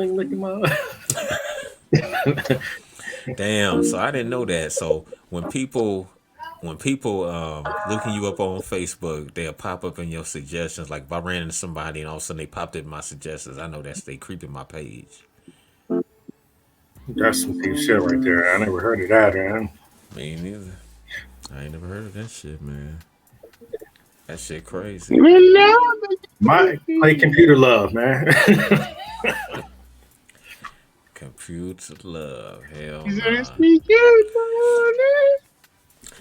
link licking my. Damn. So I didn't know that. So when people looking you up on Facebook, they'll pop up in your suggestions. Like if I ran into somebody and all of a sudden they popped in my suggestions, I know that's they creeping my page. That's some deep shit right there. I never heard of that, man. Me neither. I ain't never heard of that shit, man. That shit crazy. Hello, My play baby. computer love, man. Computer love. Hell Is it nah. speaking morning?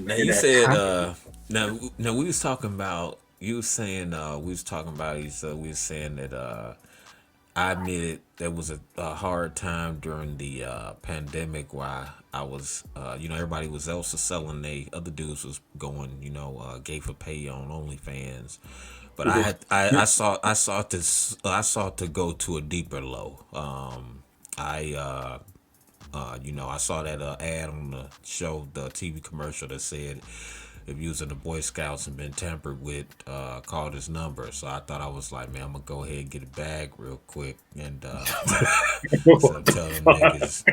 Now Hey, you that said time. now we was talking about you was saying we was talking about we was saying that I admitted there was a hard time during the pandemic where I was everybody was else was selling they other dudes was going gay for pay on OnlyFans, but I had I sought to go to a deeper low. I I saw that ad on the show, the TV commercial that said if you was in the Boy Scouts and been tampered with, call this number. So I thought I was like, man, I'm gonna go ahead and get a bag real quick and so What the tell them fuck? niggas.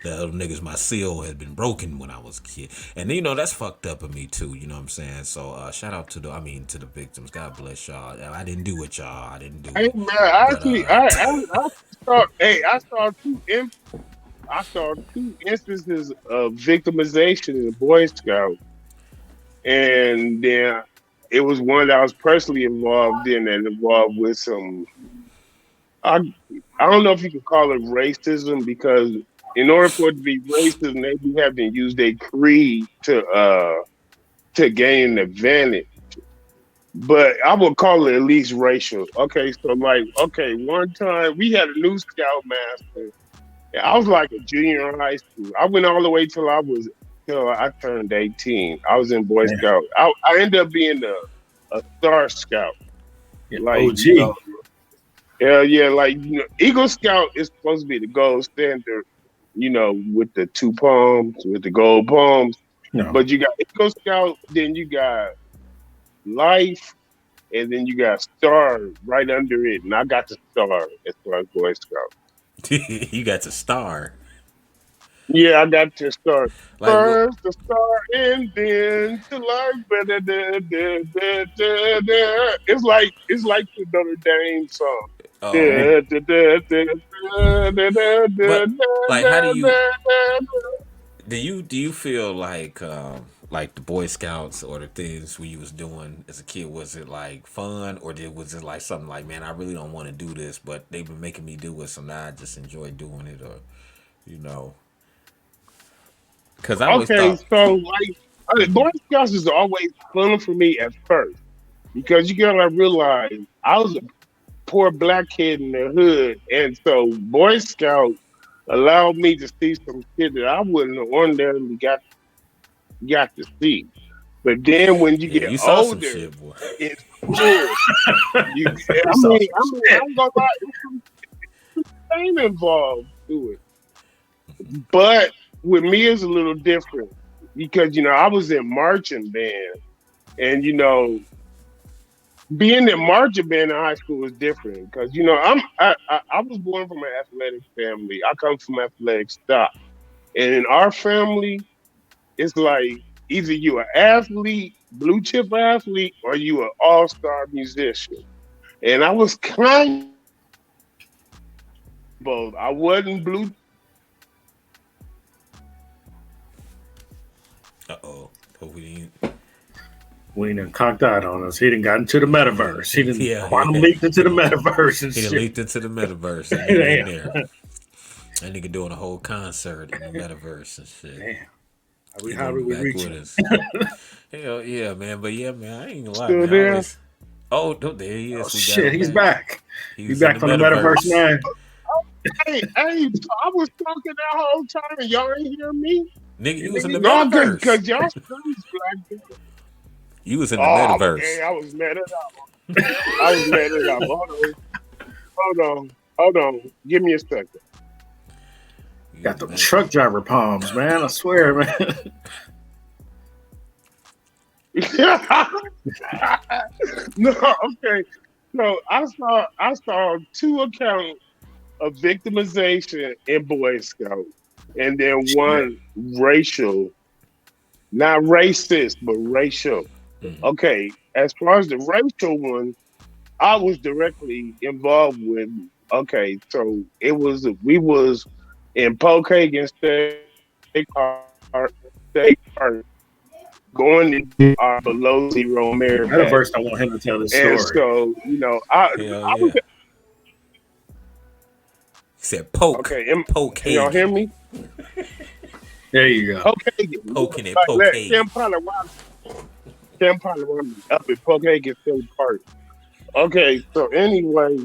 The other niggas, my seal had been broken when I was a kid, and that's fucked up of me too. You know what I'm saying? So shout out to to the victims. God bless y'all. I didn't do it, y'all. I didn't do Hey it, man, but actually, I saw. Hey, I saw two instances of victimization in the Boy Scout, and then it was one that I was personally involved in, and involved with some. I I don't know if you could call it racism because in order for it to be racism, they be having to use their creed to gain an advantage. But I would call it at least racial. Okay, so like, okay, one time we had a new scoutmaster. And I was like a junior in high school. I went all the way till I turned 18. I was in Boy Man, Scout. I ended up being a star scout. yeah, Like, OG. hell yeah, like Eagle Scout is supposed to be the gold standard, with the two palms, with the gold palms. No. But you got Eagle Scout, then you got Life, and then you got Star right under it, and I got the Star as far as Boy Scout. you got to star. Yeah, I got to Star Like what? first, the Star, and then to life. It's like the Notre Dame song. Damn. Oh, but like, how do you feel like the Boy Scouts or the things we was doing as a kid? Was it like fun, or was it like something like, man, I really don't want to do this, but they've been making me do it, so now I just enjoy doing it, or you know? Because I always Okay, thought, so Boy Scouts is always fun for me at first because you gotta realize I was a poor black kid in the hood, and so Boy Scout allowed me to see some shit that I wouldn't have ordinarily got to see. But then when you yeah, get you saw some older shit, boy. in school, You saw some I shit. ain't gonna lie, it's some pain involved to it. But with me, it's a little different because I was in marching band, and being in marching band in high school was different because I was born from an athletic family. I come from athletic stock, and in our family, it's like either you an athlete, blue chip athlete, or you an all star musician. And I was kind of both. I wasn't blue. Uh-oh. Hope we didn't. We done conked out on us. He done got into the metaverse. He done Yeah, quantum yeah. leaped into the metaverse and He done shit. leaked into the metaverse. That nigga in Damn. there. That nigga doing a whole concert in the metaverse and shit. Damn. He How gonna do be we back reach with him? us. Hell yeah, man. But yeah, man, I ain't gonna lie, Still man. I there. always. Oh, there he Oh is. We got shit, him he's back. back. He He was in back the from the metaverse, metaverse. man. Hey, so I was talking that whole time and y'all ain't hear me? Nigga, you was in the Nigga, No, metaverse. cause y'all screams black. You was in the Oh, metaverse. I was mad at that. I was mad at that. Hold on. Give me a second. You was got in them the truck metaverse. driver palms, man. I swear, man. No, okay. So I saw two accounts a victimization in Boy Scout, and then Shit. one racial, not racist, but racial. Okay, as far as the racial one, I was directly involved with. Okay, so it was we was in Pokagon State Park going to get our below zero merit At pay. first, I want him to tell this And story. so, Hell I was yeah. He said okay. Can y'all hear Pokaging, me? There you go. Pokagon, poking it, like let Pokaging. Campana up in Pokagon State Park. Okay, so anyway,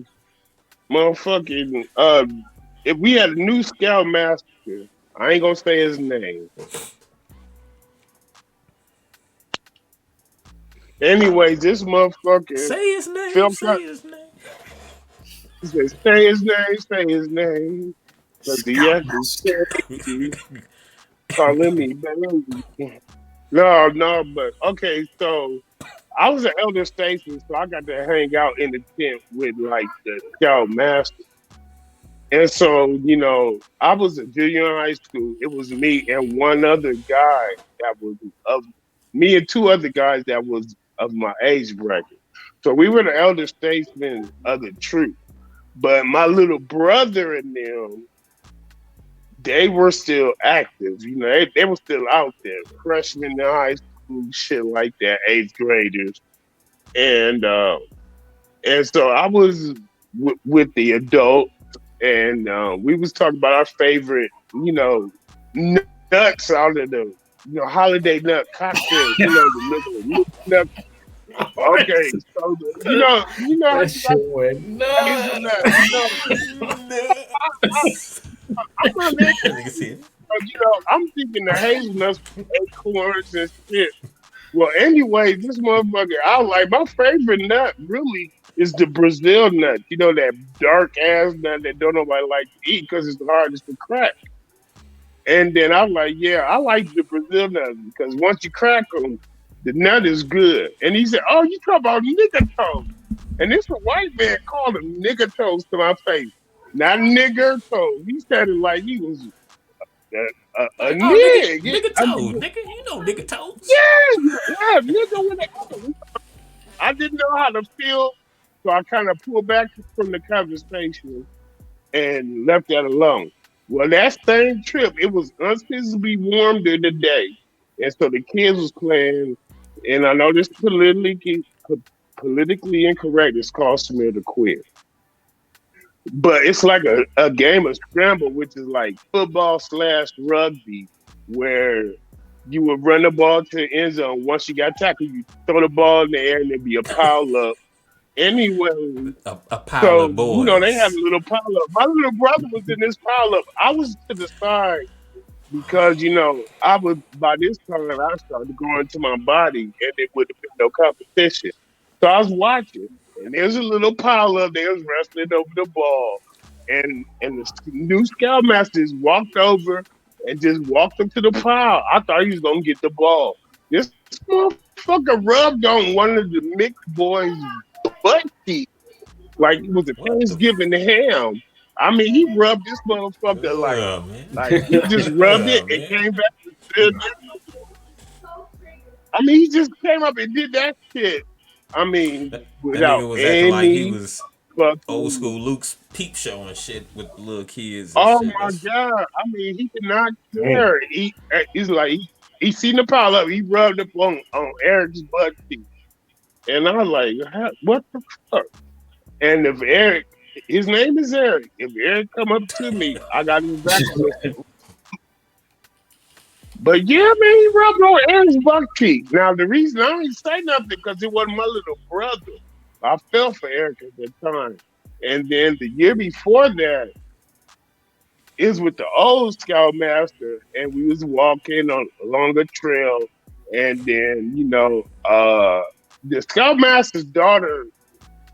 motherfucking if we had a new scoutmaster, I ain't gonna say his name. Anyways, this motherfucker Say his name. felt Say his name. he said, say his name, cause he acting Scoutmaster. crazy, calling me baby. No, no, but okay, so I was an elder statesman, so I got to hang out in the tent with like the scoutmaster. And so, I was a junior in high school. It was me and one other guy that was of me and two other guys that was of my age bracket. So we were the elder statesmen of the troop. But my little brother and them, they were still active. They were still out there, freshmen in high school, shit like that, eighth graders. And so I was with the adult, and we was talking about our favorite, nuts out of the, holiday nut cocktails. The little nut. Okay, so how That you got shit went hazelnut. nuts. I'm not into Nigga it, said, but I'm thinking the hazelnuts, acorns and shit. Well, anyway, this motherfucker, I like my favorite nut really is the Brazil nut. That dark ass nut that don't nobody like to eat because it's the hardest to crack. And then I'm like, yeah, I like the Brazil nuts because once you crack them, the nut is good. And he said, oh, you talk about nigger toes. And this a white man called him nigger toes to my face. Not nigger toes. He said it like he was a like, oh, nigga, nigga. nigga I mean, toes, nigga. You know nigga toes. yeah, nigga with an L. I didn't know how to feel, so I kind of pulled back from the conversation and left that alone. Well, that same trip, it was unseasonably warm during the day, and so the kids was playing. And I know this politically incorrect. It's called smear the queer, but it's like a game of scramble, which is like football slash rugby, where you would run the ball to the end zone. Once you got tackled, you throw the ball in the air, and there'd be a pile up. Anyway, A pile so of they had a boys. little pile up. My little brother was in this pile up. I was to the side because I was by this time I started growing to my body, and it would have been no competition. So I was watching, and there's a little pile up. They was wrestling over the ball, and the new scoutmasters walked over and just walked up to the pile. I thought he was gonna get the ball. This motherfucker rubbed on one of the mixed boys' butt cheeks like it was a What the? Thanksgiving ham. I mean, he rubbed this motherfucker Man. like he just rubbed it and Man. came back and said, I mean, he just came up and did that shit. I mean, That without nigga was acting like he any was old fucking. school Luke's peep show and shit with little kids and Oh shit. my That's god! I mean, he did not Damn. care. He's like he seen the pile up. He rubbed up on Eric's butt cheek, and I was like, what the fuck? And if Eric, his name is Eric. If Eric come up to me, I got his back on this. But yeah, man, he rubbed on Eric's butt cheek. Now the reason I didn't say nothing because it wasn't my little brother. I felt for Eric at that time. And then the year before that is with the old scoutmaster, and we was walking on along a trail, and then the scoutmaster's daughter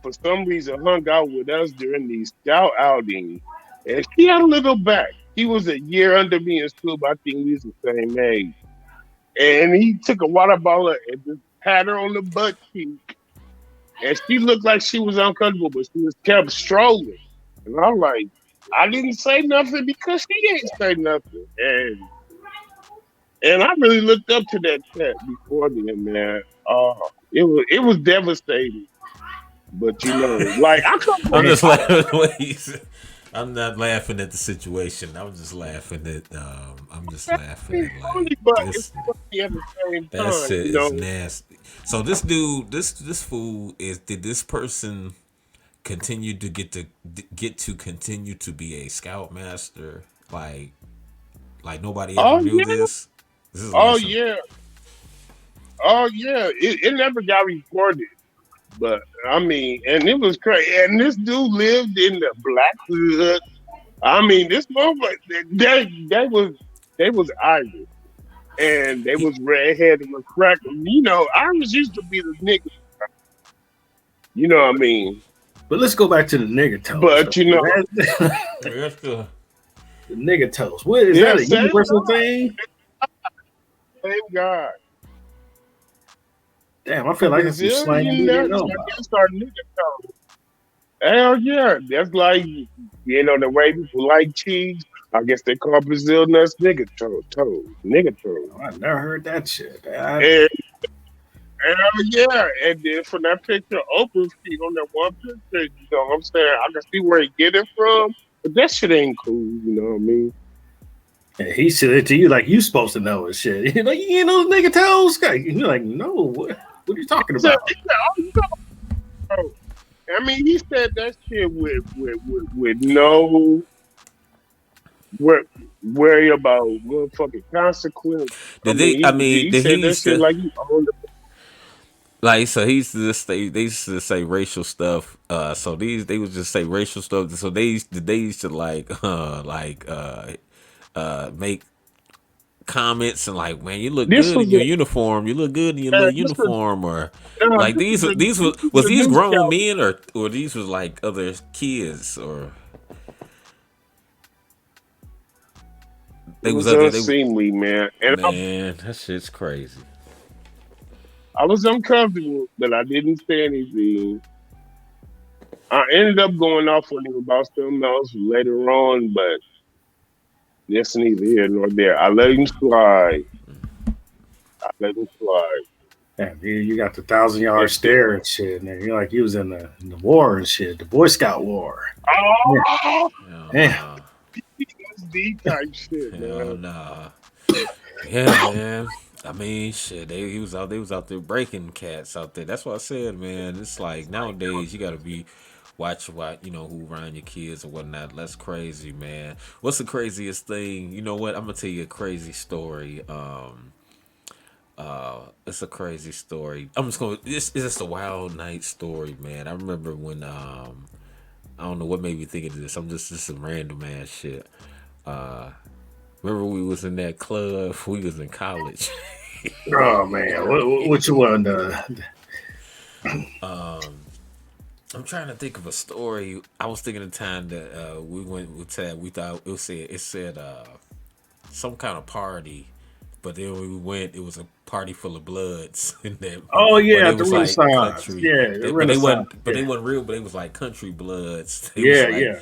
for some reason hung out with us during these scout outings, and she had a little back. He was a year under me in school, but I think we was the same age. And he took a water bottle and just pat her on the butt cheek. And she looked like she was uncomfortable, but she was kept strolling. And I'm like, I didn't say nothing because she didn't say nothing, and I really looked up to that cat before then, man. It was devastating, but like I come from. I'm Man, just laughing at the way you said. I'm not laughing at the situation. I'm just laughing at. I'm just laughing It's at like funny, but it's this. funny at the same That time, shit is nasty. So this dude, this fool is. Did this person continue to continue to be a scoutmaster? Like nobody ever Oh knew yeah, this. This is like oh some. yeah, oh yeah. It never got reported, but I mean, and it was crazy. And this dude lived in the black hood. I mean, this motherfucker, they was Irish, and they He, was redheaded with crack. Irish used to be the nigga. You know what I mean? but let's go back to the nigga toes. But Though. that's the. The nigga toes. What is yeah, that? A same universal God, thing? same God. Damn, I feel like it's some slang Brazilian we didn't nuts, know I about. guess, are nigga toes. Hell yeah, that's like the way people like cheese. I guess they call Brazil nuts nigga toes. Oh, I never heard that shit. And hell yeah, and then from that picture, Oprah's feet on that one picture, you know what I'm saying? I can see where he get it from, but that shit ain't cool. You know what I mean? he said it to you like you supposed to know and shit. You're like, you know, nigga toes. You're like, no, what are you talking He about? said, "Oh, you know." I mean, he said that shit with no wor- worry about motherfucking consequence. I Did they? I mean, mean, he did he said that used shit to like he owned it. like? So he used to just say they used to say racial stuff. So they would just say racial stuff. So they used to like make comments and like, man, you look This good in was your uniform. You look good in your little this was uniform, or like this was these was a these new grown scout. men or these was like other kids or It they was was other they unseemly, man, and man that shit's crazy. I was uncomfortable, but I didn't say anything. I ended up going off on him about something else later on, but that's neither here nor there. I let him slide. I let him slide. Damn, you got the 1,000 yard That's it. stare and shit, and you're like you was in the war and shit, the Boy Scout war. Yeah, Oh, Hell damn. no, PTSD type shit, hell man. no. Yeah, man. I mean, shit. They was out there breaking cats out there. That's what I said, man. It's like nowadays you gotta be watch what who around your kids or whatnot. That's crazy, man. What's the craziest thing? You know what? I'm gonna tell you a crazy story. It's a crazy story. I'm just gonna. It's just a wild night story, man. I remember when I don't know what made me think of this. I'm just some random ass shit. Uh, Remember we was in that club. We was in college. Oh man, what you want? I'm trying to think of a story. I was thinking of the time that we went with Ted. We thought it said some kind of party, but then when we went, it was a party full of bloods in there. Oh But yeah, it the was like Renaissance. country. Yeah, the But they Renaissance. wasn't. But Yeah, they wasn't real. But it was like country bloods. It was yeah, like, yeah.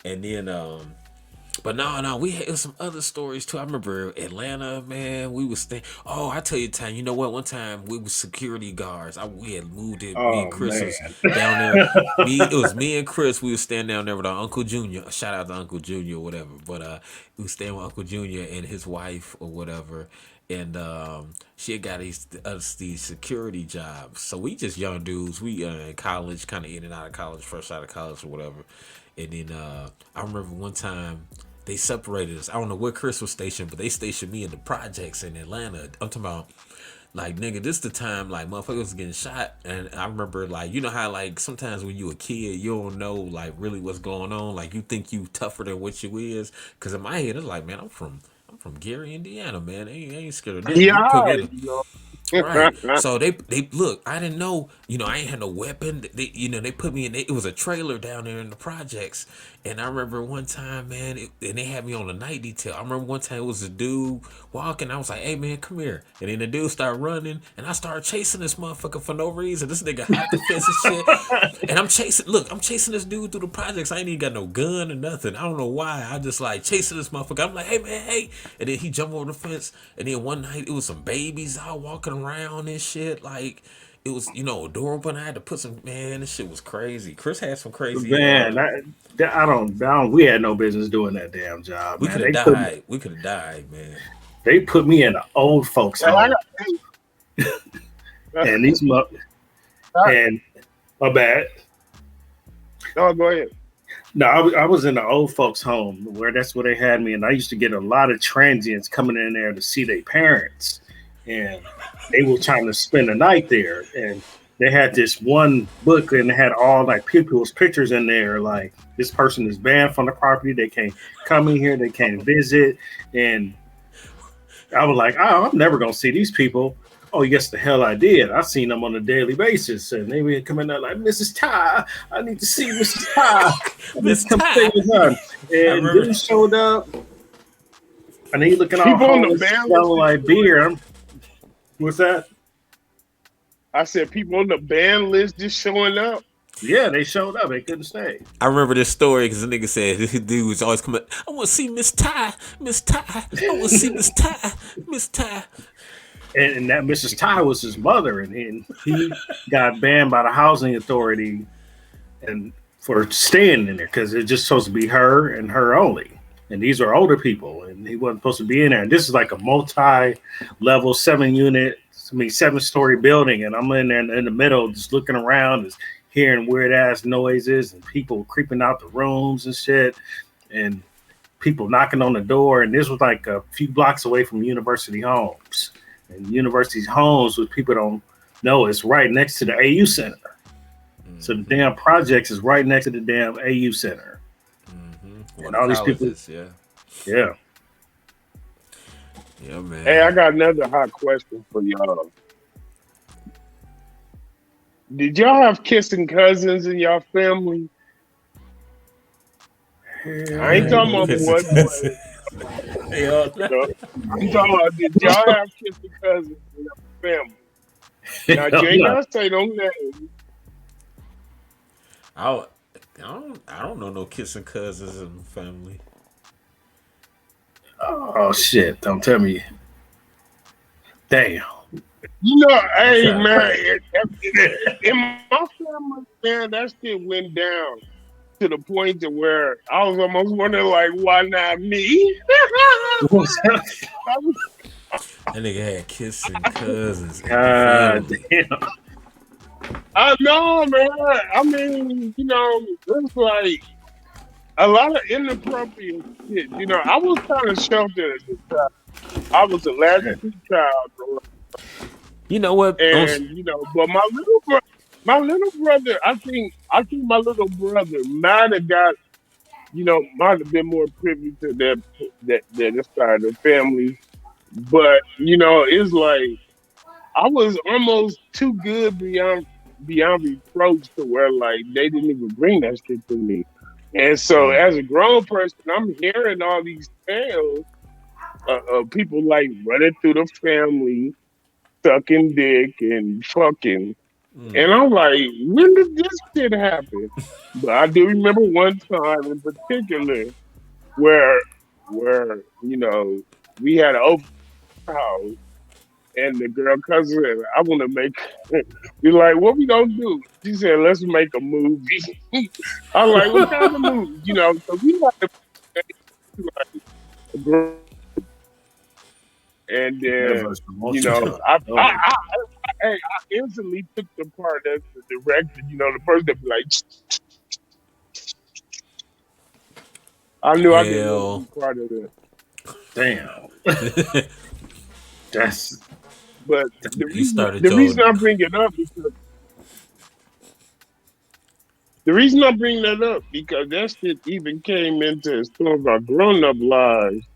and then but no, we had some other stories too. I remember Atlanta, man. We was staying. Oh, I tell you, time. You know what? One time we was security guards. We had moved it. Me and Oh Chris man. was down there. It was me and Chris. We was standing down there with our Uncle Junior. Shout out to Uncle Junior, or whatever. But we was staying with Uncle Junior and his wife or whatever. And she had got these security jobs. So we just young dudes. We in college, kind of in and out of college, fresh out of college or whatever. And then I remember one time they separated us. I don't know where Chris was stationed, but they stationed me in the projects in Atlanta. I'm talking about like nigga, this the time like motherfuckers was getting shot. And I remember like you know how like sometimes when you a kid you don't know like really what's going on. Like you think you tougher than what you is. Cause in my head it's like, man, I'm from Gary, Indiana, man. I ain't scared of nothing. You Yeah, put me in a you know. right. So they look. I didn't know. I ain't had no weapon. They put me in. It was a trailer down there in the projects, And I remember one time, man, and they had me on the night detail. I remember one time it was a dude walking. I was like, "Hey, man, come here!" And then the dude started running, and I started chasing this motherfucker for no reason. This nigga hopped the fence and shit, and I'm chasing. Look, I'm chasing this dude through the projects. I ain't even got no gun or nothing. I don't know why. I just like chasing this motherfucker. I'm like, "Hey, man, hey!" And then he jumped over the fence. And then one night it was some babies out walking around and shit. Like it was, a door open. I had to put some. Man, this shit was crazy. Chris had some crazy. Man, I don't. We had no business doing that damn job, We man. could have They put died. We could have died, man. they put me in an old folks And I home, got, and these mo- and my bad. no, go ahead. No, I was in the old folks home where that's where they had me, and I used to get a lot of transients coming in there to see their parents, and they were trying to spend the night there, and they had this one book and it had all like people's pictures in there, like this person is banned from the property, they can't come in here, they can't visit, and I was like, oh, I'm never gonna see these people. Oh, yes, the hell I did. I seen them on a daily basis, and they would come in there like, Mrs. Ty, I need to see Mrs. Ty. I need Miss to come stay Ty. with her. I And remember. dude showed up, and he looking all People on the homeless, ban list smelling is like showing beer. up. What's that? I said people on the ban list just showing up. Yeah, they showed up. They couldn't stay. I remember this story because the nigga said this dude was always coming. I want to see Miss Ty, Miss Ty. I want to see Miss Ty, Miss Ty. And that Mrs. Ty was his mother, and he got banned by the housing authority and for staying in there because it's just supposed to be her and her only. And these are older people, and he wasn't supposed to be in there. And this is like a multi-level 7-unit, 7-story building, and I'm in there in the middle, just looking around, just hearing weird ass noises and people creeping out the rooms and shit, and people knocking on the door. And this was like a few blocks away from University Homes, and University Homes, which people don't know, is right next to the AU Center. So the damn projects is right next to the damn AU Center. One And of all the these people, colleges, yeah, yeah. yeah, Hey, I man. got another hot question for y'all. Did y'all have kissing cousins in y'all family? I I Hell ain't had talking no about yeah. kissing boys, cousin. but Hell, uh, I'm talking about did y'all have kissing cousins in your family? Now, hell you ain't no. gotta say no names. I, I don't know no kissing cousins in the family. Oh shit! Don't tell me. Damn. You know, I'm hey trying to man, think. in my family, man, that shit went down to the point to where I was almost wondering, like, why not me? What's that? That nigga had kissing cousins in the God family. damn. I know, man. I mean, it's like a lot of inappropriate shit. I was kind of sheltered as a child. I was a latchkey child, You know what? and but my little brother, I think my little brother might have been more privy to that side of the family. But it's like I was almost too good beyond reproach to where like they didn't even bring that shit to me. And so Mm, as a grown person, I'm hearing all these tales of people like running through the family, sucking dick and fucking. mm. And I'm like, when did this shit happen? But I do remember one time in particular where where we had an open house and the girl cousin said, I want to make we like, what we gonna do? She said, let's make a movie. I was like, what kind of movie? So we like to like a girl and then Universe promotion. Oh, I instantly took the part as the director, the person that be like I knew I didn't want to Hell, be part of it. damn. That's But you started the your. reason I bring it up because the reason I bring that up because that shit even came into some of our grown up lives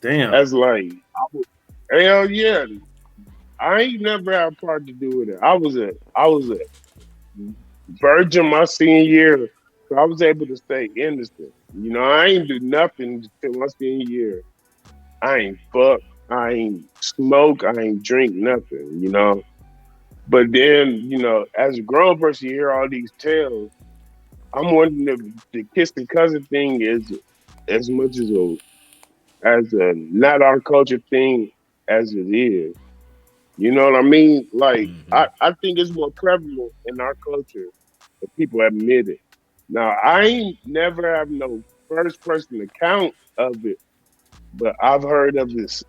damn. as like hell yeah. I ain't never had a part to do with it. I was a virgin my senior year So I was able to stay innocent. I ain't do nothing till my senior year. I ain't fuck. I ain't smoke. I ain't drink nothing. But then, as a grown person, you hear all these tales. I'm wondering if the kissing cousin thing is as much as a not our culture thing as it is. You know what I mean? Like Hmm. I think it's more prevalent in our culture if people admit it. Now I ain't never have no first person account of it, but I've heard of this,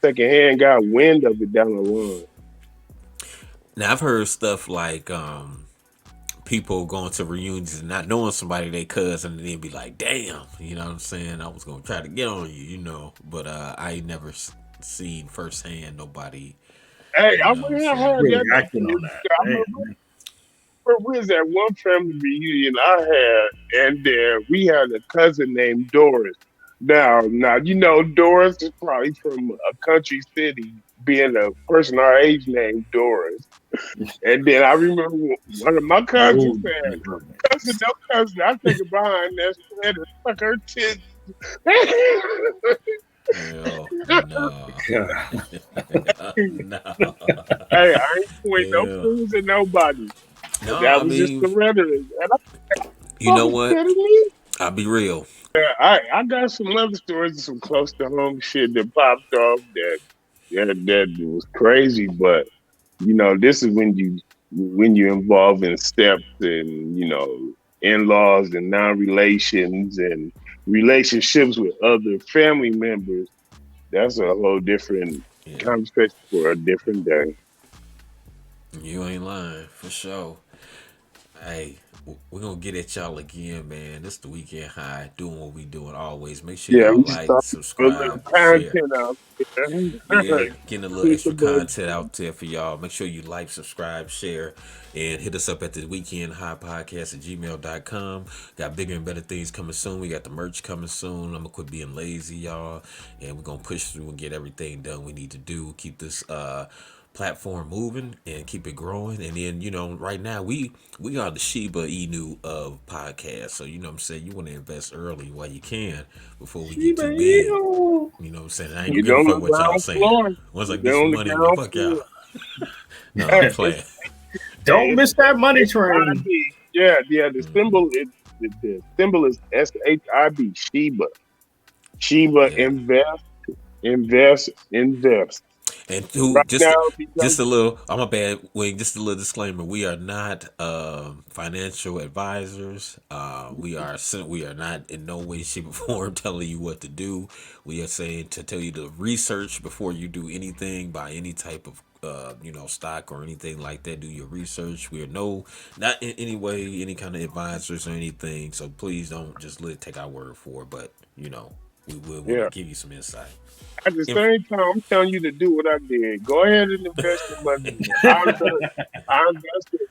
secondhand got wind of it down the line. Now I've heard stuff like people going to reunions and not knowing somebody they cousin and then be like, damn, you know what I'm saying? I was gonna try to get on you. But I ain't never seen firsthand nobody, Hey, you I know what I'm wouldn't have saying? had Really that acting on that. I Damn. remember we was at one family reunion I had, and we had a cousin named Doris. Now Doris is probably from a country city, being a person our age named Doris. And then I remember one of my cousins Oh, said, "Cousin, no cousin, I take it behind that shit and suck her tits." Hell no. God. No. Hey, I ain't pointing no Hell. fingers at nobody. No, That I was just mean, the rhetoric. And I you know fucking what? kidding me? I'll be real. I got some other stories of some close to home shit that popped off that was crazy, but this is when you involve in steps and in laws and non relations and relationships with other family members. That's a whole different Yeah, conversation for a different day. you ain't lying for sure. Hey, we're gonna get at y'all again, man. This the weekend high, doing what we doing always. Make sure Yeah, y'all we just like, thought a little subscribe, share. content out Yeah, there. getting a little Keep the extra buzz. content out there for y'all. Make sure you like, subscribe, share, and hit us up at the weekend high podcast at gmail.com. Got bigger and better things coming soon. We got the merch coming soon. I'm gonna quit being lazy, y'all. And we're gonna push through and get everything done we need to do. Keep this platform moving and keep it growing. And then, right now we are the Shiba Inu of podcasts. So you know what I'm saying, you want to invest early while you can before we get Shiba too big. Inu. You know what I'm saying? I ain't gonna You're give a on fuck the what y'all ground saying. floor. Once I get You're some on the money, I don't give a ground fuck y'all. floor. No, I'm Hey, playing. Don't it's miss that money train. SHIB. Yeah. The Hmm. symbol is the symbol is SHIB. Shiba. Shiba Yeah. invest, invest, invest. And who Right just now, just because a little, I'm a bad wait, just a little disclaimer. We are not financial advisors. We are not in no way, shape, or form telling you what to do. We are saying to tell you to research before you do anything, buy any type of stock or anything like that. Do your research. We are not in any way any kind of advisors or anything. So please don't just take our word for it. But we will want to yeah. give you some insight. At the Inf- same time, I'm telling you to do what I did. Go ahead and invest your money. I invested.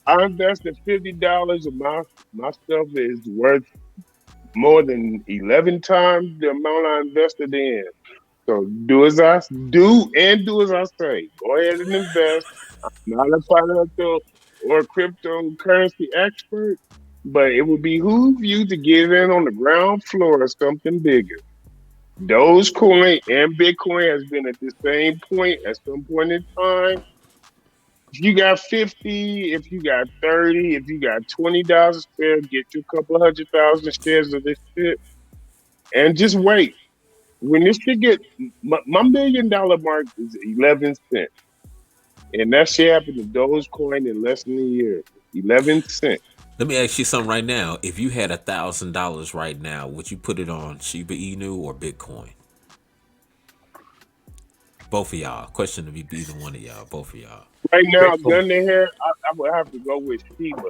I invested $50, and my stuff is worth more than 11 times the amount I invested in. So do as I say. Go ahead and invest. Not a financial or cryptocurrency expert, but it would behoove you to get in on the ground floor of something bigger. Dogecoin and Bitcoin has been at the same point at some point in time. If you got 50, if you got 30, if you got 20,000 shares, get you a couple 100,000 shares of this shit and just wait. When this shit get my $1 million mark is 11 cents. And that shit happened to Dogecoin in less than a year. 11 cents. Let me ask you something right now. If you had $1,000 right now, would you put it on Shiba Inu or Bitcoin? Both of y'all. Question to be either one of y'all. Both of y'all. Right now, Bitcoin. gun to head, I would have to go with Shiba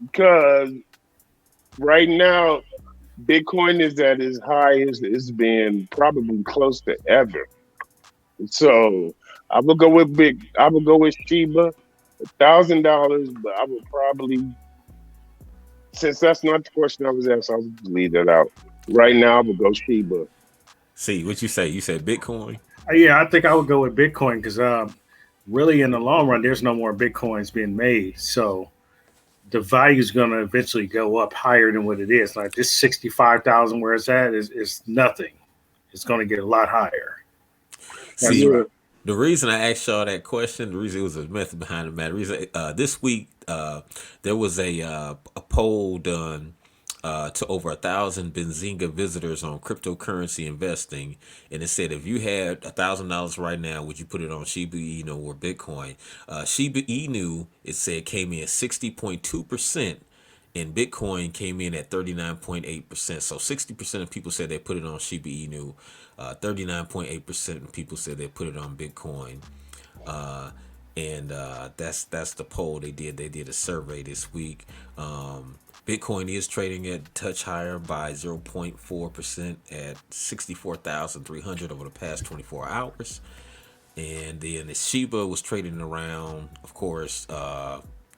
because right now Bitcoin is at its highest it's been probably close to ever. So I would go with Shiba, $1,000, but I would probably since that's not the question I was asked, I would just leave that out. Right now I would go Shiba. See, what you say? You said Bitcoin? Yeah, I think I would go with Bitcoin because really, in the long run, there's no more Bitcoins being made. So the value is going to eventually go up higher than what it is. Like this 65,000 where it's at is nothing. It's going to get a lot higher. That's See, Yeah. right. the reason I asked y'all that question, the reason it was a method behind the matter. Reason this week there was a poll done to over 1,000 Benzinga visitors on cryptocurrency investing, and it said if you had $1,000 right now, would you put it on Shiba Inu or Bitcoin? Shiba Inu, it said, came in 60.2%. And Bitcoin came in at 39.8%. So 60% of people said they put it on Shiba Inu. 39.8% of people said they put it on Bitcoin. Uh, and that's the poll they did. They did a survey this week. Bitcoin is trading at a touch higher by 0.4% at 64,300 over the past 24 hours. And then the Shiba was trading around, of course,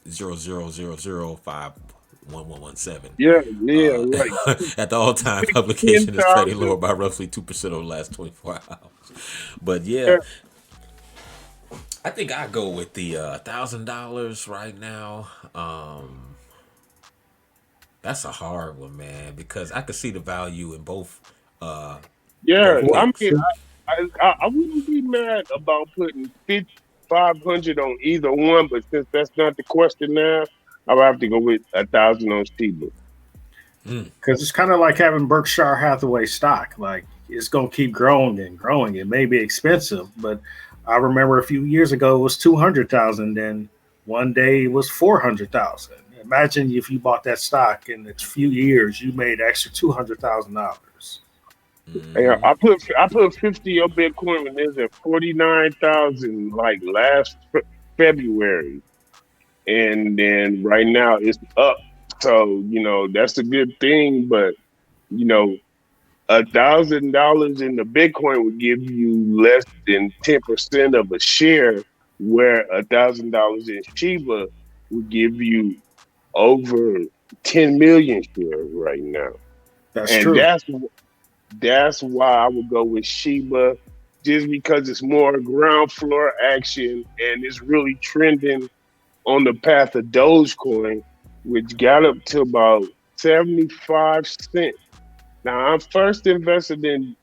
0.00005117. Yeah. Yeah. Uh, Right. at the all-time Ten publication is trading thousand. lower by roughly 2% over the last 24 hours. But yeah, Yeah. I think I go with the $1,000 right now. That's a hard one, man, because I could see the value in uh, Yeah. both Well, I mean, picks. I wouldn't be mad about putting 500 on either one, but since that's not the question now, I would have to go with 1,000 on Shiba. because it's kind of like having Berkshire Hathaway stock. Like it's going to keep growing and growing. It may be expensive, but I remember a few years ago it was 200,000. Then one day it was 400,000. Imagine if you bought that stock in a few years, you made extra $200,000. Yeah, I put 50 on Bitcoin when it was at 49,000 like last February, and then right now it's up. So that's a good thing, but you know $1,000 in the Bitcoin would give you less than 10% of a share, where $1,000 in Shiba would give you over 10 million shares right now, That's and true. that's why I would go with Shiba, just because it's more ground floor action and it's really trending on the path of Dogecoin, which got up to about 75 cents. Now I first invested in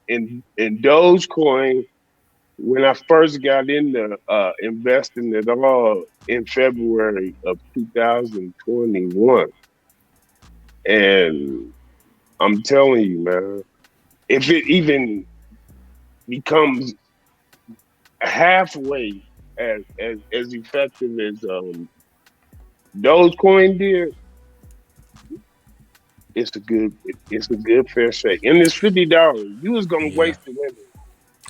Dogecoin when I first got into investing at all in February of 2021, and I'm telling you, man, if it even becomes halfway as effective as Dogecoin did, it's a good fair shake, and it's $50. You was gonna Yeah, waste it anyway.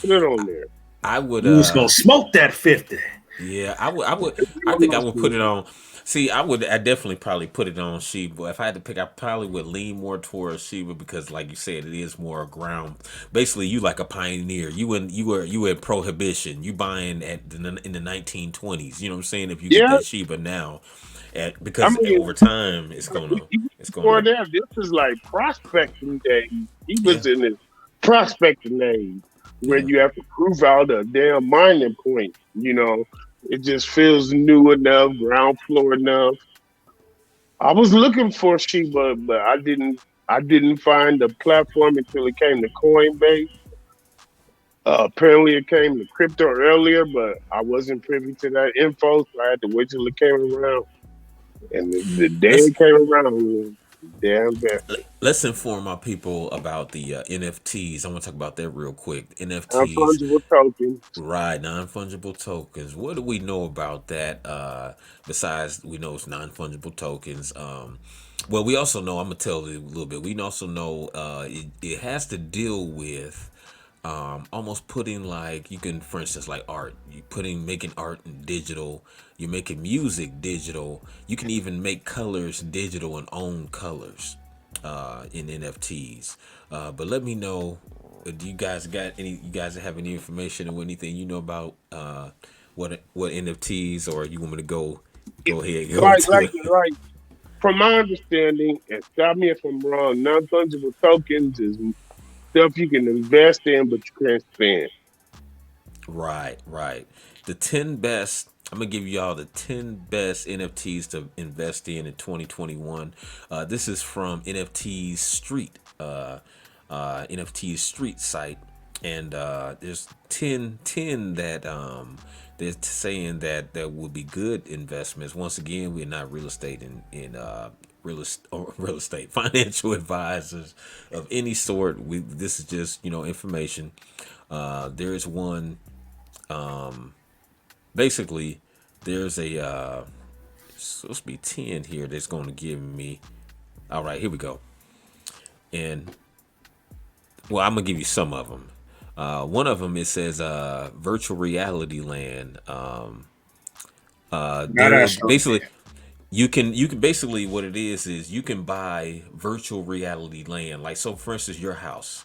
Put it on there. I would. You was going to smoke that 50. Yeah, I would. I would. If you I want think I to would put it on. See, I would. I definitely probably put it on Shiba. If I had to pick, I probably would lean more towards Shiba because, like you said, it is more ground. Basically, you like a pioneer. You in prohibition. You buying in the 1920s. You know what I'm saying? If you get Yeah, that Shiba now, I because mean, over time even it's before gonna that, this is like prospecting days. He yeah was in his prospecting days where yeah. you have to prove out a damn mining point. It just feels new enough, ground floor enough. I was looking for Sheba, but I didn't find the platform until it came to Coinbase. Apparently, it came to crypto earlier, but I wasn't privy to that info, so I had to wait till it came around. And the day Let's it came around, was damn bad. let's inform our people about the NFTs. I want to talk about that real quick. Non NFTs. fungible token. Right, non-fungible tokens. What do we know about that? Besides, we know it's non-fungible tokens. Well, we also know. I'm gonna tell you a little bit. We also know it has to deal with almost putting like you can, for instance, like art. You putting making art in digital. You're making music digital. You can even make colors digital and own colors in NFTs. But let me know. Do you guys got any? You guys have any information or anything you know about what NFTs, or you want me to go ahead and go Like, into like, it? like, from my understanding, and stop me if I'm wrong, non fungible tokens is stuff you can invest in, but you can't spend. Right, right. The 10 best I'm gonna give y'all the 10 best NFTs to invest in 2021. This is from NFT's Street, NFT's Street site, and there's 10 that they're saying that would be good investments. Once again, we're not real estate real estate financial advisors of any sort. This is just information. There is one. Basically, there's a supposed to be 10 here that's going to give me. All right, here we go. And well, I'm gonna give you some of them. One of them, it says virtual reality land. Now There that's okay. basically you can basically, what it is you can buy virtual reality land. Like, so for instance, your house,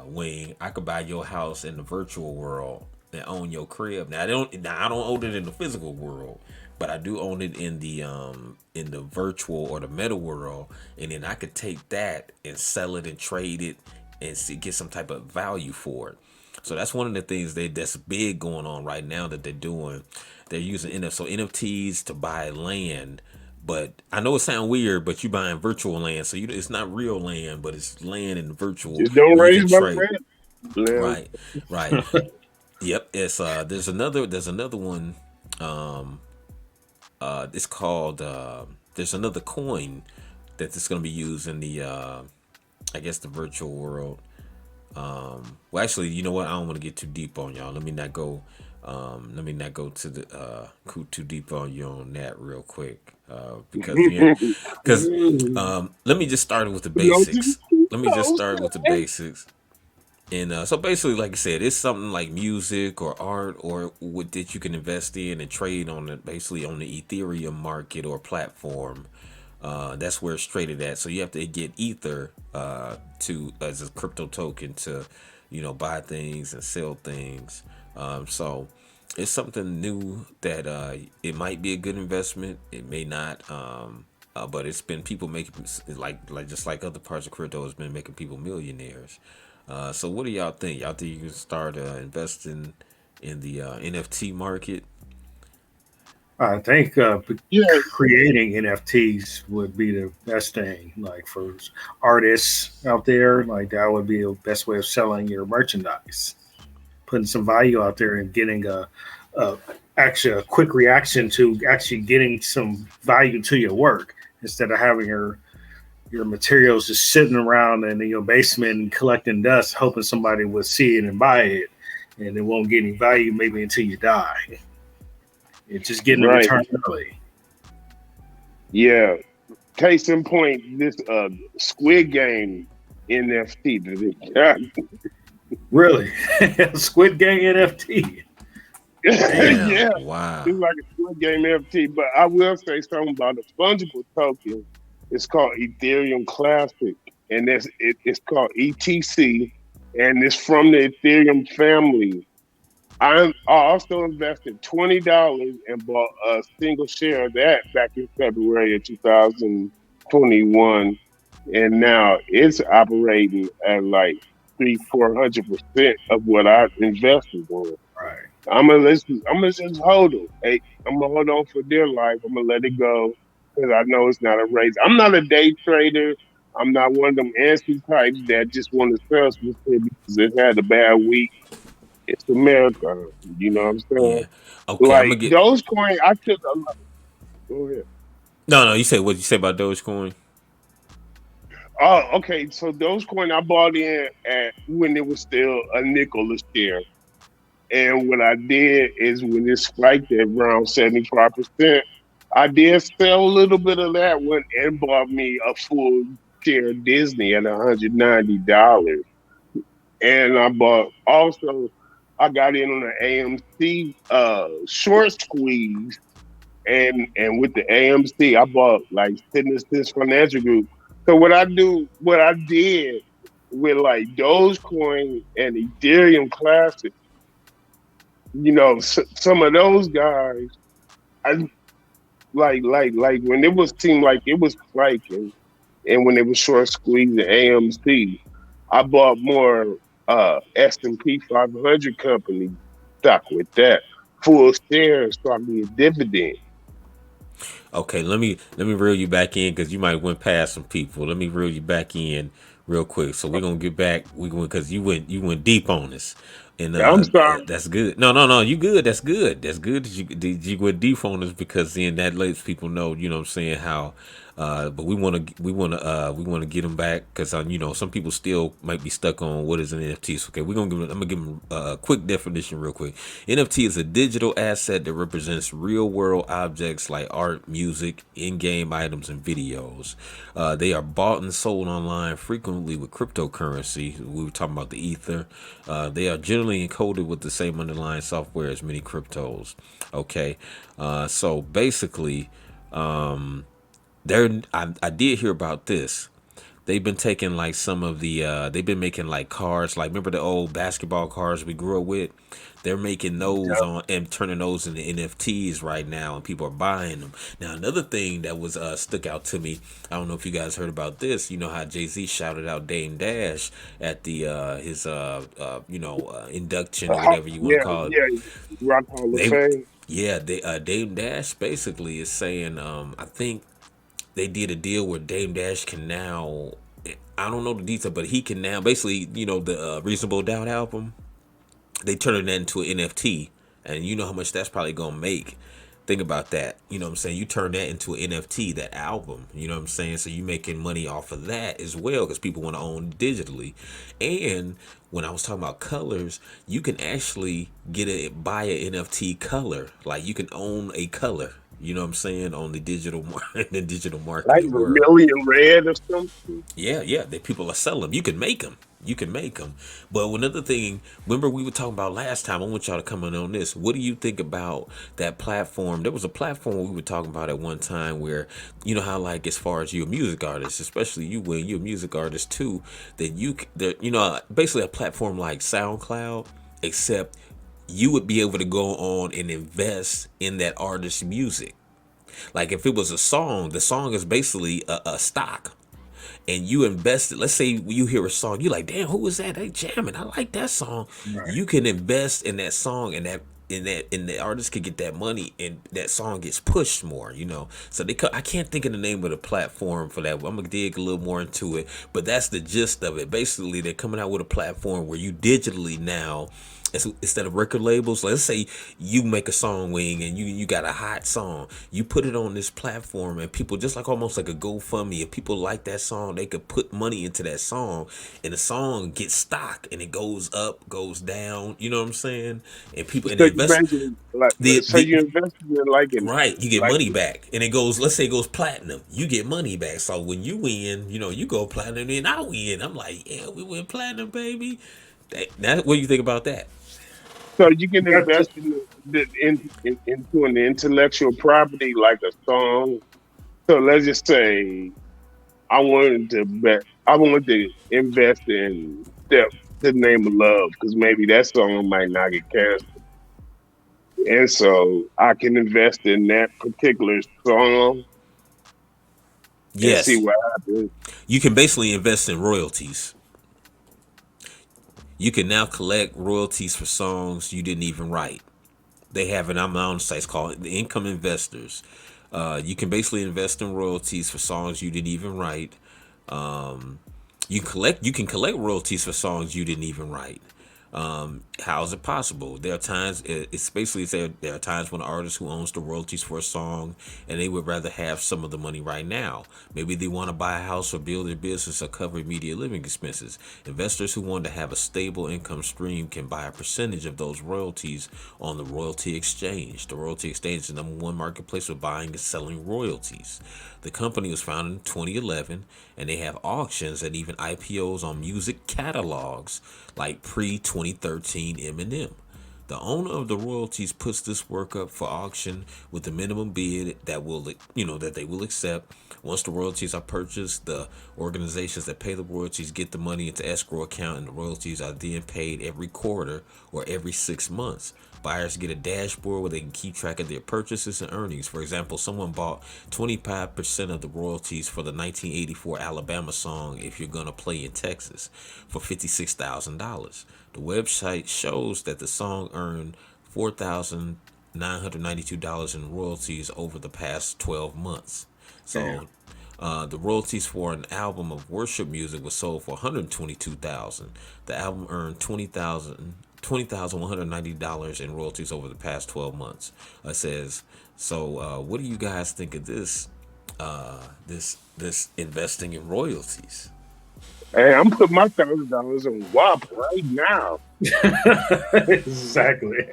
Wing, I could buy your house in the virtual world and own your crib. Now I don't own it in the physical world, but I do own it in the virtual or the meta world, and then I could take that and sell it and trade it and get some type of value for it. So that's one of the things that's big going on right now that they're doing. They're using NFTs to buy land, but I know it sounds weird, but you buying virtual land, so it's not real land, but it's land in virtual Just don't where you raise can my trade. rent. Lamb. Right, right. Yep. It's there's another one. It's called there's another coin that is going to be used in the I guess the virtual world. Well, actually, you know what? I don't want to get too deep on y'all. Let me not go. Let me not go to the too deep on you on that real quick. Because let me just start with the No, just basics. Let me just post start with the it. basics. And so basically, like I said, it's something like music or art or what that you can invest in and trade on it, basically on the Ethereum market or platform. That's where it's traded at. So you have to get Ether to as a crypto token to, buy things and sell things. So it's something new that it might be a good investment. It may not. But it's been people making, like just like other parts of crypto, has been making people millionaires. So what do y'all think? Y'all think you can start investing in the NFT market? I think Yeah, creating NFTs would be the best thing. Like for artists out there, like that would be the best way of selling your merchandise. Putting some value out there and getting a actually a quick reaction to actually getting some value to your work instead of having your materials just sitting around in your basement and collecting dust, hoping somebody will see it and buy it, and it won't get any value maybe until you die. It's just getting a right. return early. Yeah. Case in point, this Squid Game NFT that it got. Really, Squid Game NFT. Damn! Yeah, it's Wow! like a Squid Game NFT. But I will say something about the fungible token. It's called Ethereum Classic, and it's called ETC, and it's from the Ethereum family. I also invested $20 and bought a single share of that back in February of 2021, and now it's operating at like 300-400% of what I invested in. Right. I'm gonna just hold them. Hey, I'm gonna hold on for dear life. I'm gonna let it go because I know it's not a race. I'm not a day trader. I'm not one of them antsy types that just want to sell some shit because it had a bad week. It's a marathon. You know what I'm saying? Yeah. Okay, I'm Like gonna get. Dogecoin, I took a lot. Go ahead. No, no. You say what you say about Dogecoin? Oh, okay. So Dogecoin, I bought in at when it was still a nickel a share. And what I did is when it spiked at around 75%, I did sell a little bit of that one and bought me a full share of Disney at $190. And I bought also I got in on the AMC short squeeze and with the AMC I bought like this financial group. So what I did with like Dogecoin and Ethereum Classic, some of those guys, I like when it was seemed like it was spiking, and when it was short squeezing AMC, I bought more S&P 500 company stock with that. full share so I can get dividend. Okay, let me reel you back in because you might went past some people. Let me reel you back in real quick. So we're gonna get back. We going because you went deep on us, and I'm sorry. that's good. No, you good. That's good. That's good that you went deep on us because then that lets people know. You know what I'm saying how. But we want to get them back because some people still might be stuck on what is an NFT. So, okay, I'm gonna give them a quick definition real quick. NFT is a digital asset that represents real world objects like art, music, in-game items, and videos. They are bought and sold online frequently with cryptocurrency. We were talking about the ether. They are generally encoded with the same underlying software as many cryptos. Okay, so basically, I did hear about this. They've been taking like some of the they've been making like cars, like remember the old basketball cars we grew up with? They're making those on and turning those into NFTs right now, and people are buying them. Now another thing that was stuck out to me, I don't know if you guys heard about this. You know how Jay-Z shouted out Dame Dash at the his induction or whatever you want to Yeah, call it. yeah. Rock Hall of They Fame. yeah, they Dame Dash basically is saying I think they did a deal where Dame Dash can now. I don't know the detail, but he can now basically, the Reasonable Doubt album. They turn that into an NFT, and you know how much that's probably gonna make. Think about that. You know what I'm saying? You turn that into an NFT, that album. You know what I'm saying? So you making money off of that as well because people want to own digitally. And when I was talking about colors, you can actually buy an NFT color. Like you can own a color. You know what I'm saying on the the digital Like marketing world. Vermilion Red or something. Yeah. That people are selling them. You can make them. You can make them. But another thing, remember we were talking about last time. I want y'all to come in on this. What do you think about that platform? There was a platform we were talking about at one time where, you know how like as far as you're a music artist, especially you when you're a music artist too, that basically a platform like SoundCloud, except you would be able to go on and invest in that artist's music. Like if it was a song, the song is basically a stock. And you invested, let's say you hear a song, you like, damn, who is that? They jamming. I like that song. Right. You can invest in that song and the artist could get that money and that song gets pushed more. So I can't think of the name of the platform for that. I'm gonna dig a little more into it, but that's the gist of it. Basically, they're coming out with a platform where you digitally now, instead of record labels, let's say you make a song, Wing, and you got a hot song, you put it on this platform, and people, just like almost like a GoFundMe, if people like that song, they could put money into that song, and the song gets stock, and it goes up, goes down. You know what I'm saying? And people and So they you invest basically like so the you invested in right, you get like money back, and it goes. Let's say it goes platinum, you get money back. So when you win, you go platinum, and I win. I'm like, yeah, we win platinum, baby. What do you think about that? so you can That's invest into an intellectual property like a song. So let's just say I wanted to invest in Step the Name of Love because maybe that song might not get canceled. And so I can invest in that particular song and see Yes, what happens. you can basically invest in royalties. You can now collect royalties for songs you didn't even write. They have it on my own sites called the Income Investors. You can basically invest in royalties for songs you didn't even write. Um, you can collect royalties for songs you didn't even write. How is it possible? There are times it's basically there are times when an artist who owns the royalties for a song and they would rather have some of the money right now. Maybe they want to buy a house or build their business or cover immediate living expenses. Investors who want to have a stable income stream can buy a percentage of those royalties on the royalty exchange. The royalty exchange is the number one marketplace for buying and selling royalties. The company was founded in 2011, and they have auctions and even IPOs on music catalogs like pre-2013 Eminem. The owner of the royalties puts this work up for auction with the minimum bid that they will accept. Once the royalties are purchased, the organizations that pay the royalties get the money into escrow account, and the royalties are then paid every quarter or every 6 months. Buyers get a dashboard where they can keep track of their purchases and earnings. For example, someone bought 25% of the royalties for the 1984 Alabama song If You're Gonna Play in Texas for $56,000. The website shows that the song earned $4,992 in royalties over the past 12 months. Damn. So the royalties for an album of worship music was sold for 122,000. The album earned $20,190 in royalties over the past 12 months. It says, so what do you guys think of this this investing in royalties? Hey, I'm putting my $1,000 on WAP right now. Exactly.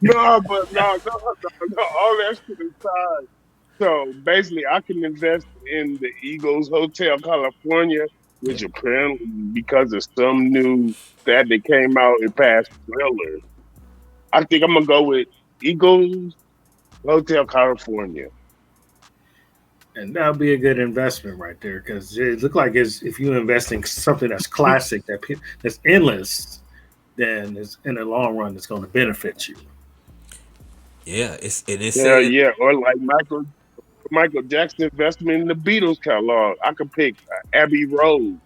No, but no, all that shit aside. So basically, I can invest in the Eagles Hotel California, Yeah. which apparently, because of some new that came out, it passed Thriller. I think I'm gonna go with Eagles Hotel California. And that'll be a good investment right there because it look like it's, if you invest in something that's classic, that's endless, then it's in the long run it's going to benefit you. Yeah, it Yeah, said, yeah, or like Michael Jackson investment in the Beatles catalog. I could pick Abbey Road.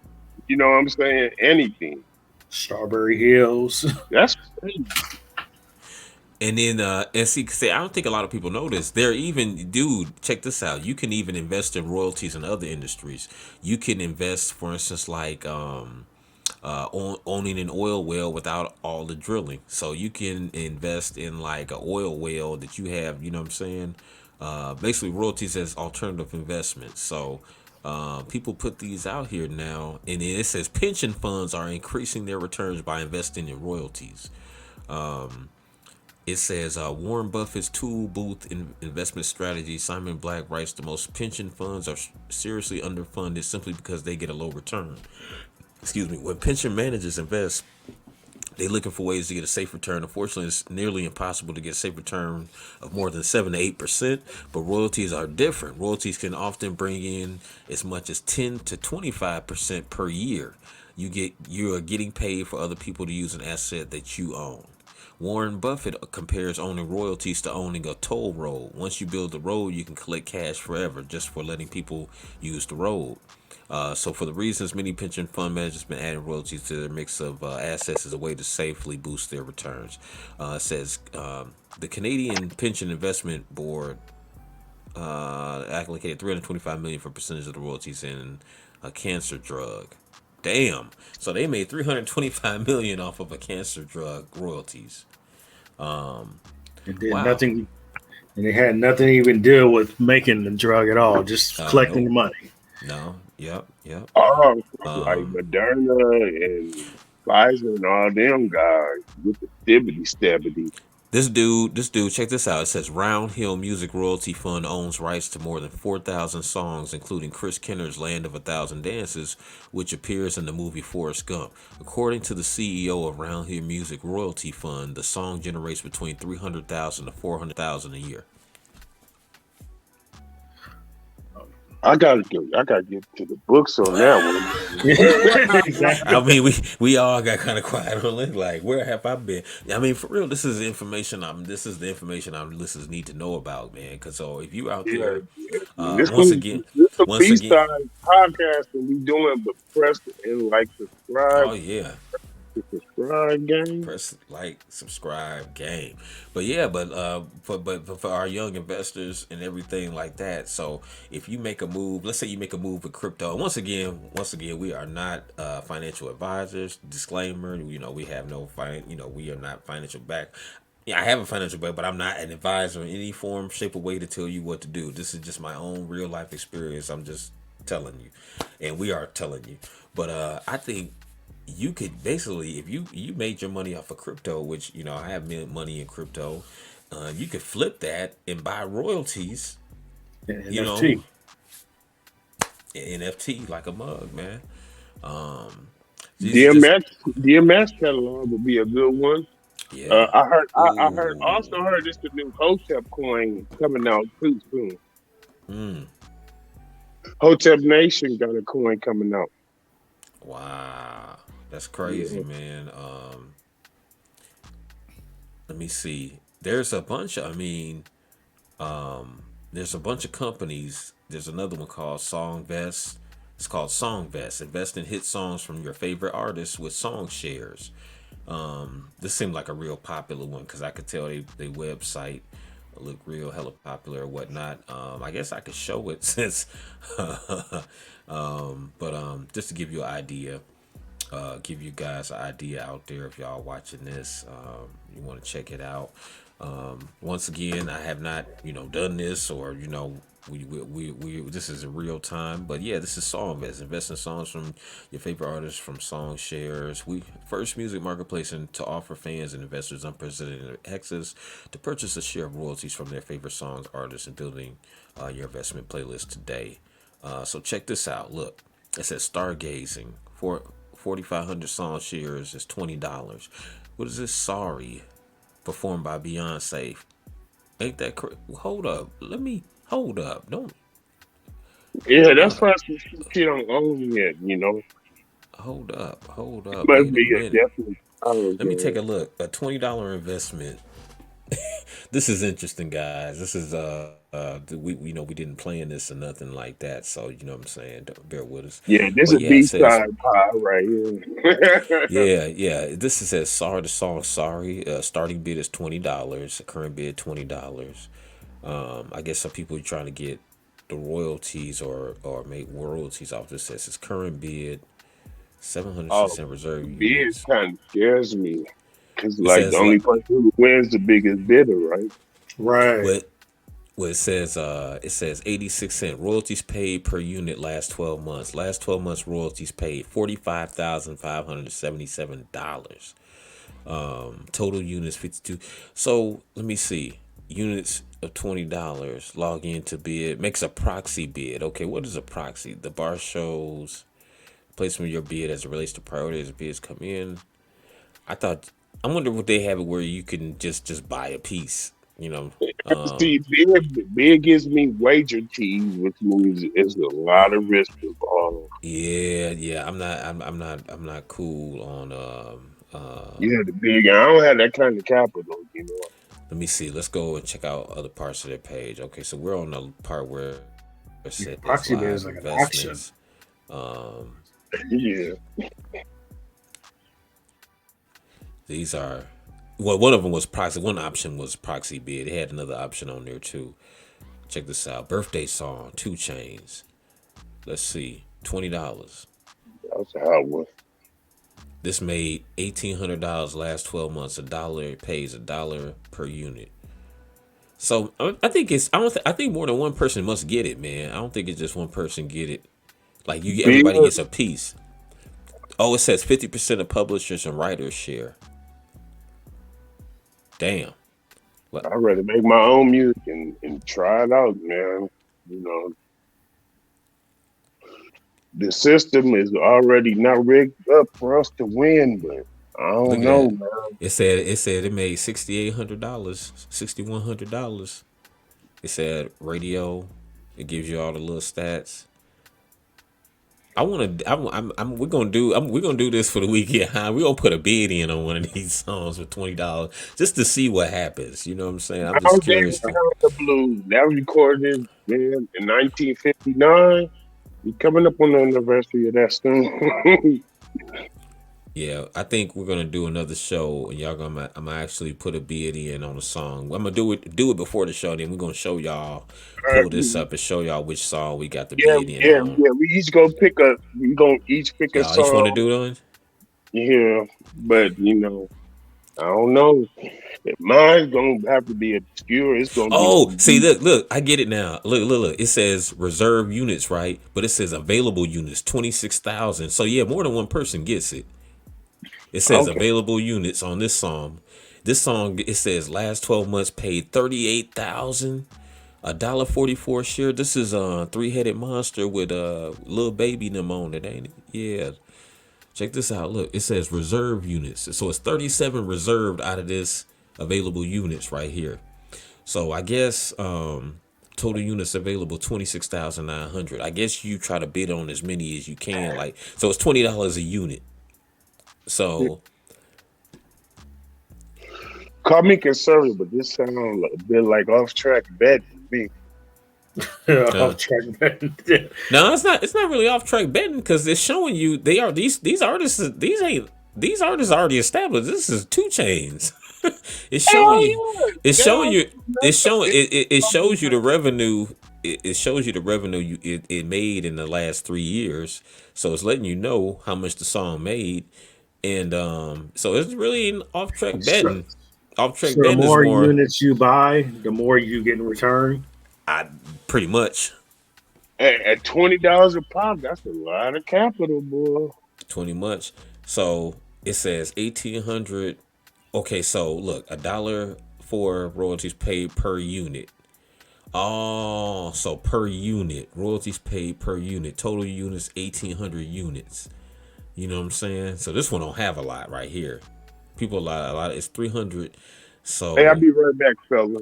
You know what I'm saying? Anything. Strawberry Hills. That's crazy. and then and see, say I don't think a lot of people know this. They're even, dude, check this out. You can even invest in royalties in other industries. You can invest, for instance, like owning an oil well without all the drilling. So you can invest in like an oil well that you have. You know what I'm saying? Basically, royalties as alternative investments. So people put these out here now, and it says pension funds are increasing their returns by investing in royalties. It says Warren Buffett's tool booth investment strategy. Simon Black writes the most pension funds are seriously underfunded simply because they get a low return. Excuse me. When pension managers invest, they're looking for ways to get a safe return. Unfortunately, it's nearly impossible to get a safe return of more than 7 to 8%. But royalties are different. Royalties can often bring in as much as 10 to 25% per year. You are getting paid for other people to use an asset that you own. Warren Buffett compares owning royalties to owning a toll road. Once you build the road, you can collect cash forever just for letting people use the road. So, for the reasons many pension fund managers have been adding royalties to their mix of assets as a way to safely boost their returns. It says the Canadian Pension Investment Board allocated 325 million for percentage of the royalties in a cancer drug. Damn! So they made 325 million off of a cancer drug royalties. And did Wow. nothing, and they had nothing to even deal with making the drug at all, just collecting Nope. the money. No. Yep. Yep. Oh, like Um. Moderna and Pfizer and all them guys with the stibbity stabbity. This dude, check this out. It says Round Hill Music Royalty Fund owns rights to more than 4,000 songs, including Chris Kenner's Land of a Thousand Dances, which appears in the movie Forrest Gump. According to the CEO of Round Hill Music Royalty Fund, the song generates between 300,000 to 400,000 a year. I gotta get to the books on that one. I Exactly. mean, we all got kind of quiet on it. Like, where have I been? I mean, for real, this is information. This is the information our listeners need to know about, man. Because so if you out Yeah, there, yeah. This once one, again, this a once B again, side podcast that we doing, but press and like oh yeah, the subscribe game. press like, subscribe, game. But yeah, but for our young investors and everything like that. So if you make a move, let's say you make a move with crypto, and once again, we are not financial advisors. Disclaimer: we have no we are not financial back. Yeah, I have a financial back, but I'm not an advisor in any form, shape, or way to tell you what to do. This is just my own real life experience. I'm just telling you, and we are telling you. But I think you could basically, if you made your money off of crypto, which I have made money in crypto, you could flip that and buy royalties, you know, NFT. NFT like a mug, man. Um, these are just, DMX catalog would be a good one. yeah. I also Ooh. heard this the new Hotep coin coming out too soon. Mm. Hotep Nation got a coin coming out. Wow, that's crazy, Yeah. man. Let me see. There's a bunch. There's a bunch of companies. There's another one called Songvest. It's called Songvest. Invest in hit songs from your favorite artists with song shares. This seemed like a real popular one because I could tell they website look real hella popular or whatnot. I guess I could show it since, but just to give you an idea, give you guys an idea out there if y'all watching this, you want to check it out. Once again, I have not done this or we this is in real time, but yeah, this is invest in songs from your favorite artists from song shares. We first music marketplace and to offer fans and investors unprecedented access to purchase a share of royalties from their favorite songs, artists, and building your investment playlist today. So check this out. Look, it says stargazing for 4,500 song shares is $20. What is this? Sorry, performed by Beyonce. Ain't that crazy? Hold up. Let me hold up. Don't Yeah, that's uh, why she don't own yet. hold up. Hold It up. must Wait a be a minute. definite power Let me take game. a look. A $20 investment. This is interesting, guys. This is we we didn't plan this or nothing like that. So you know what I'm saying. Don't bear with us. Yeah, this But is yeah, it B says side pie right here. yeah. This is says sorry. The song sorry. Starting bid is $20. Current bid $20. I guess some people are trying to get the royalties or make royalties off this. Says its current bid Oh, 760 reserve bid units. kind of scares me. It's It like the says only person who wins the biggest bidder, right? Right. what it says 86 cent royalties paid per unit last 12 months. Last 12 months royalties paid $45,577. Total units 52. So let me see. Units of $20. Log into bid. Makes a proxy bid. Okay, what is a proxy? The bar shows placement of your bid as it relates to priority as bids come in. I thought I wonder what they have it where you can just buy a piece. You know. See, bid gives me wager teas, which means it's a lot of risk involved. Yeah. I'm not cool on You have the big. I don't have that kind of capital. let me see. Let's go and check out other parts of their page. Okay, so we're on the part where it Yeah, says proxy live bid is like an auction. investments. Um, Yeah. these are well, one of them was proxy. One option was proxy bid. They had another option on there too. Check this out. Birthday song, 2 Chains. Let's see, $20. That's how it was. This made $1,800 last 12 months. It pays $1 per unit. So I think it's I don't th- I think more than one person must get it, man. I don't think it's just one person get it. Like Bid, everybody gets a piece. Oh, it says 50% of publishers and writers share. Damn. What? I'd rather make my own music and try it out, man. You know, the system is already not rigged up for us to win, but I Look don't at know, that. man. It made $6,800, $6,100. It said radio. It gives you all the little stats. I want to. I'm. We're gonna do. We're gonna do this for the weekend. Huh? We're gonna put a bid in on one of these songs for $20 just to see what happens. You know what I'm saying? I'm How just David curious to. Hound the Blues, that was recorded, man, in 1959. We coming up on the anniversary of that soon. Yeah, I think we're gonna do another show, and y'all gonna. I'm gonna actually put a bid in on a song. I'm gonna do it before the show. Then we're gonna show y'all, pull this up, and show y'all which song we got the Yeah, bid in yeah, on. yeah. We gonna each pick a Y'all each want to song. do it on? Yeah, but I don't know. Mine's gonna have to be obscure. It's gonna be Oh, on see, beat. look, I get it now. Look. It says reserve units, right? But it says available units, 26,000. So yeah, more than one person gets it. It says Okay. available units on this song. This song it says last 12 months paid 38,000. $1.44 share. This is a three-headed monster with a little baby them on it, ain't it? Yeah. Check this out. Look, it says reserve units. So it's 37 reserved out of this available units right here. So I guess total units available 26,900. I guess you try to bid on as many as you can. Like so, it's $20 a unit. So Call me conservative, but this sounds a bit like off track betting to me. uh, Off track. no, it's not. It's not really off track betting because it's showing you they are these artists. These ain't. these artists already established. This is 2 Chains. It's showing Hell you. yeah. It's They showing don't you. It's showing. it's It shows you the revenue. It shows you the revenue it made in the last 3 years. So it's letting you know how much the song made, and so it's really an off track So, betting. Off track so the betting is more more. units you buy, the more you get in return. I pretty much at $20 a pop, that's a lot of capital, boy. 20 much. So it says 1,800. Okay, so look, $1 for royalties paid per unit. Oh, so per unit, royalties paid per unit. Total units 1,800 units. You know what I'm saying? So this one don't have a lot right here. People a lot. It's 300. Hey, I'll So be right back, fella.